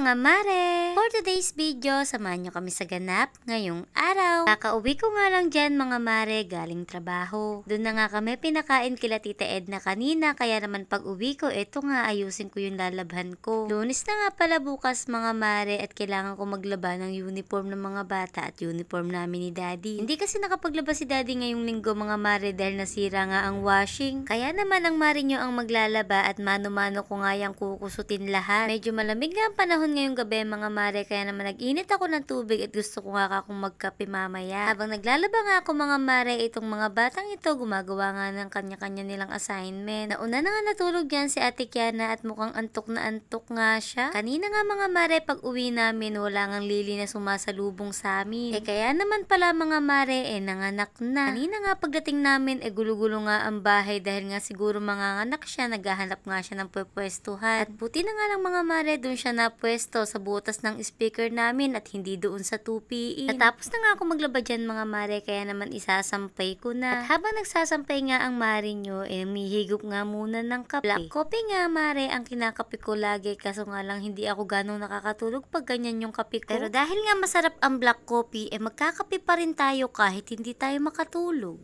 mga mare! For today's video, samahan nyo kami sa ganap ngayong araw. Kakauwi ko nga lang dyan mga mare galing trabaho. Doon na nga kami pinakain kila Tita Edna kanina, kaya naman pag uwi ko, eto nga ayusin ko yung lalabhan ko. Lunes na nga pala bukas mga mare at kailangan ko maglaba ng uniform ng mga bata at uniform namin ni Daddy. Hindi kasi nakapaglaba si Daddy ngayong linggo mga mare dahil nasira nga ang washing. Kaya naman ang mare nyo ang maglalaba at mano-mano ko nga yung kukusutin lahat. Medyo malamig nga ang panahon ngayong gabi mga mare, kaya naman nag-init ako ng tubig at gusto ko nga akong magkape mamaya. Habang naglalaba nga ako mga mare, itong mga batang ito gumagawa nga ng kanya-kanya nilang assignment. Nauna na nga natulog dyan si Ate Kiana at mukhang antok na antok nga siya. Kanina nga mga mare, pag uwi namin wala ngang Lily na sumasalubong sa amin. Kaya naman pala mga mare, nanganak na. Kanina nga pagdating namin, gulo-gulo nga ang bahay dahil nga siguro manganganak siya, naghahanap nga siya ng pwestuhan. At buti na nga lang mga mare, doon siya napwesto sa butas ng speaker namin at hindi doon sa 2PE. Natapos na nga ako maglaba dyan mga mare, kaya naman isasampay ko na. At habang nagsasampay nga ang mare nyo, umihigop nga muna ng kape. Black coffee nga mare ang kinakape ko lagi, kaso nga lang hindi ako ganong nakakatulog pag ganyan yung kape ko. Pero dahil nga masarap ang black coffee, magkakape pa rin tayo kahit hindi tayo makatulog.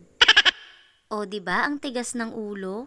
O diba ang tigas ng ulo?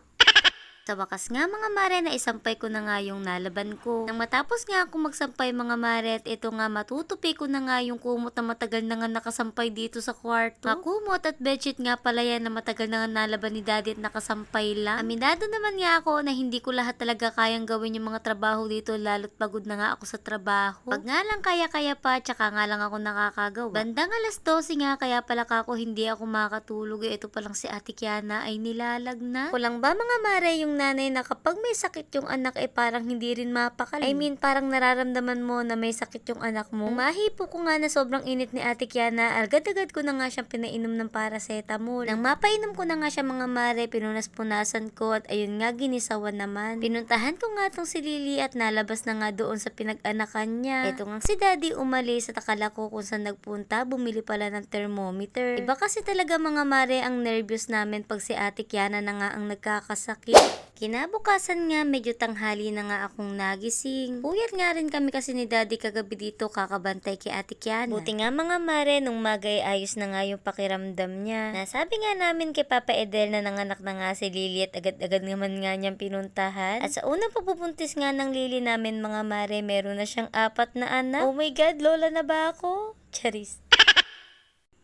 Sa wakas nga mga mare, na isampay ko na nga yung nalaban ko. Nang matapos nga ako magsampay mga mare, at ito nga matutupi ko na nga yung kumot na matagal na nga nakasampay dito sa kwarto. Kumot at bedsheet nga pala yan na matagal na nga nalaban ni Daddy at nakasampay lang. Aminado naman nga ako na hindi ko lahat talaga kayang gawin yung mga trabaho dito, lalo't pagod na nga ako sa trabaho. Pag nga lang kaya-kaya pa, tsaka nga lang ako nakakagawa. Bandang alas 12 nga, kaya pala kako hindi ako makatulog. Ito palang si Ate Kiana ay nilalag na. Kulang ba mga mare yung nanay na kapag may sakit yung anak parang hindi rin mapakali. I mean, parang nararamdaman mo na may sakit yung anak mo. Mahipo ko nga na sobrang init ni Ate Kiana, agad-agad ko na nga siyang pinainom ng paracetamol. Nang mapainom ko na nga siya mga mare, pinunas-punasan ko at ayun nga ginisawan naman. Pinuntahan ko nga tong si Lily at nalabas na nga doon sa pinag-anakan niya. Ito nga si Daddy umalis at akala ko kung saan nagpunta, bumili pala ng thermometer. Iba kasi talaga mga mare ang nervyos namin pag si Ate Kiana na nga ang nagkakasakit. Kinabukasan nga, medyo tanghali na nga akong nagising. Puyat nga rin kami kasi ni Daddy kagabi dito kakabantay kay Ate Kiana. Buti nga mga mare, nung magay ayos na nga yung pakiramdam niya. Nasabi nga namin kay Papa Edel na nanganak na nga si Lily at agad-agad naman nga niyang pinuntahan. At sa unang pagpupuntis nga ng Lily namin mga mare, meron na siyang 4 na anak. Oh my God, lola na ba ako? Charis.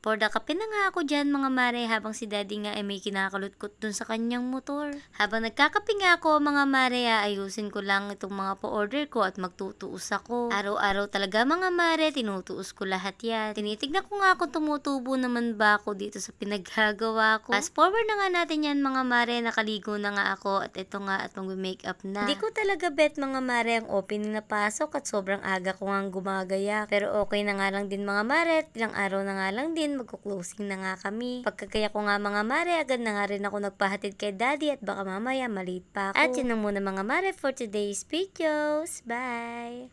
For the kape na nga ako dyan mga mare, habang si Daddy nga may kinakalutkot dun sa kanyang motor. Habang nagkakape nga ako mga mare, ayusin ko lang itong mga pa-order ko at magtutuos ako. Araw-araw talaga mga mare, tinutuos ko lahat yan. Tinitignan ko nga kung tumutubo naman ba ako dito sa pinaggagawa ko. Fast forward na nga natin yan mga mare, nakaligo na nga ako at ito nga at mag-makeup na. Hindi ko talaga bet mga mare ang opening na pasok at sobrang aga ko nga gumagaya. Pero okay na nga lang din mga mare, ilang araw na nga lang din magko-closing na nga kami. Pagkagaya ko nga mga mare, agad na nga rin ako nagpahatid kay Daddy at baka mamaya malate pa ako. At yun na muna mga mare for today's videos. Bye!